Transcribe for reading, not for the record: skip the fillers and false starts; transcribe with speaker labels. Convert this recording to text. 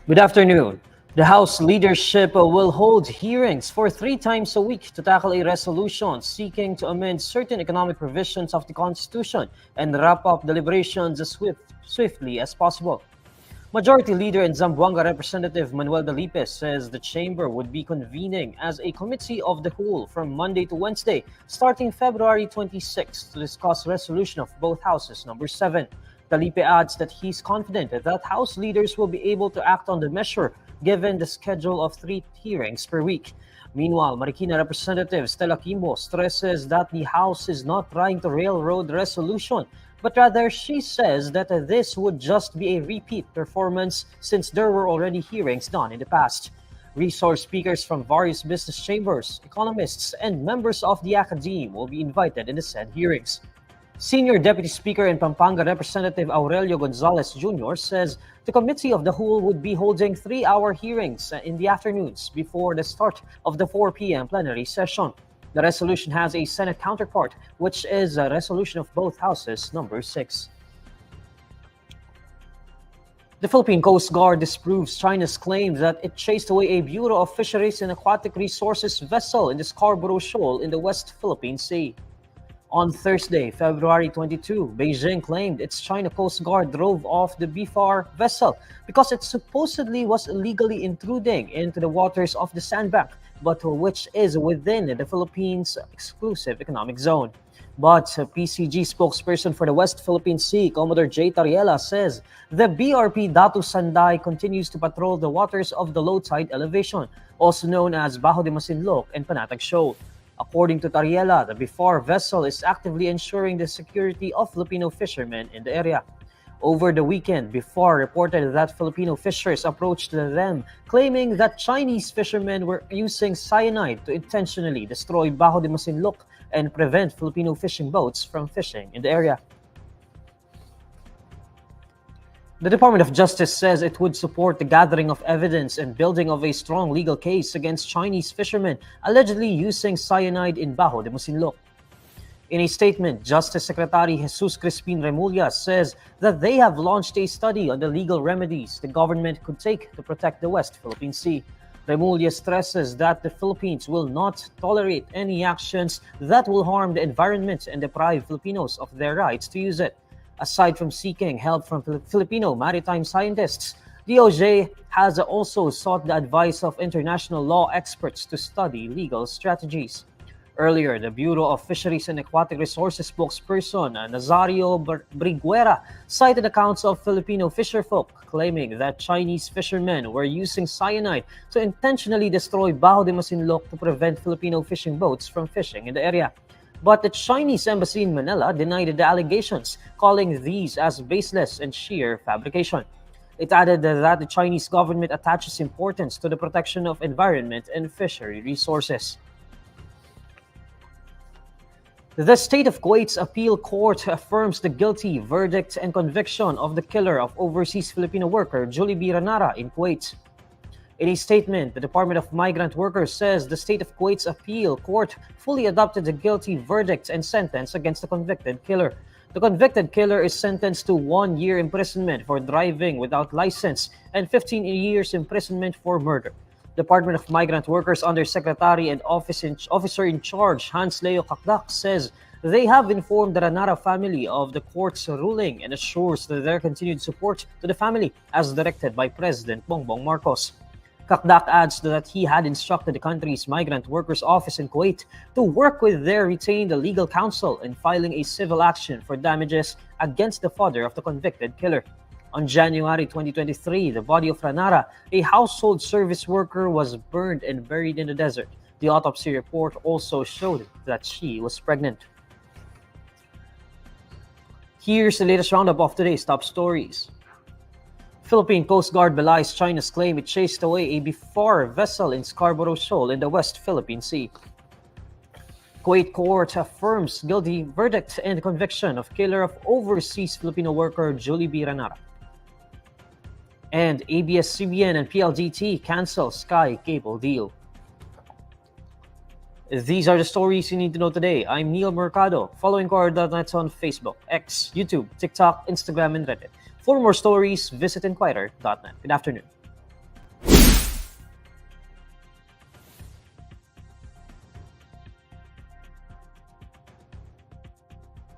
Speaker 1: Good afternoon. The House leadership will hold hearings for 3 times a week to tackle a resolution seeking to amend certain economic provisions of the Constitution and wrap up deliberations as swiftly as possible. Majority Leader and Zamboanga Representative Manuel Dalipe says the chamber would be convening as a committee of the whole from Monday to Wednesday, starting February 26 to discuss resolution of both houses number 7. Dalipe adds that he's confident that House leaders will be able to act on the measure given the schedule of 3 hearings per week. Meanwhile, Marikina Representative Stella Kimbo stresses that the House is not trying to railroad the resolution, but rather she says that this would just be a repeat performance since there were already hearings done in the past. Resource speakers from various business chambers, economists, and members of the academe will be invited in the said hearings. Senior Deputy Speaker and Pampanga Representative Aurelio Gonzalez Jr. says the Committee of the Whole would be holding 3-hour hearings in the afternoons before the start of the 4 p.m. plenary session. The resolution has a Senate counterpart, which is a resolution of both houses, number 6. The Philippine Coast Guard disproves China's claim that it chased away a Bureau of Fisheries and Aquatic Resources vessel in the Scarborough Shoal in the West Philippine Sea. On Thursday, February 22, Beijing claimed its China Coast Guard drove off the BFAR vessel because it supposedly was illegally intruding into the waters of the sandbank, but which is within the Philippines' exclusive economic zone. But PCG spokesperson for the West Philippine Sea, Commodore J. Tariela, says the BRP Datu Sanday continues to patrol the waters of the low tide elevation, also known as Bajo de Masinloc and Panatag Shoal. According to Tariela, the BFAR vessel is actively ensuring the security of Filipino fishermen in the area. Over the weekend, BFAR reported that Filipino fishers approached them, claiming that Chinese fishermen were using cyanide to intentionally destroy Bajo de Masinloc and prevent Filipino fishing boats from fishing in the area. The Department of Justice says it would support the gathering of evidence and building of a strong legal case against Chinese fishermen allegedly using cyanide in Bajo de Masinloc. In a statement, Justice Secretary Jesus Crispin Remulla says that they have launched a study on the legal remedies the government could take to protect the West Philippine Sea. Remulla stresses that the Philippines will not tolerate any actions that will harm the environment and deprive Filipinos of their rights to use it. Aside from seeking help from Filipino maritime scientists, DOJ has also sought the advice of international law experts to study legal strategies. Earlier, the Bureau of Fisheries and Aquatic Resources spokesperson Nazario Briguera cited accounts of Filipino fisherfolk claiming that Chinese fishermen were using cyanide to intentionally destroy Bajo de Masinloc to prevent Filipino fishing boats from fishing in the area. But the Chinese embassy in Manila denied the allegations, calling these as baseless and sheer fabrication. It added that the Chinese government attaches importance to the protection of environment and fishery resources. The state of Kuwait's appeal court affirms the guilty verdict and conviction of the killer of overseas Filipino worker Julie B. Ranara in Kuwait. In a statement, the Department of Migrant Workers says the state of Kuwait's appeal court fully adopted the guilty verdict and sentence against the convicted killer. The convicted killer is sentenced to 1 year imprisonment for driving without license and 15 years imprisonment for murder. Department of Migrant Workers Undersecretary and Officer in Charge Hans Leo Kakdak says they have informed the Ranara family of the court's ruling and assures their continued support to the family as directed by President Bongbong Marcos. Kakdak adds that he had instructed the country's migrant workers office in Kuwait to work with their retained legal counsel in filing a civil action for damages against the father of the convicted killer. On January 2023, the body of Ranara, a household service worker, was burned and buried in the desert. The autopsy report also showed that she was pregnant. Here's the latest roundup of today's top stories. Philippine Coast Guard belies China's claim it chased away a BFAR vessel in Scarborough Shoal in the West Philippine Sea. Kuwait court affirms guilty verdict and conviction of killer of overseas Filipino worker Julie B. Ranara. And ABS-CBN and PLDT cancel Sky cable deal. These are the stories you need to know today. I'm Neil Mercado. Follow INQUIRER.net on Facebook, X, YouTube, TikTok, Instagram, and Reddit. For more stories, visit INQUIRER.net. Good afternoon.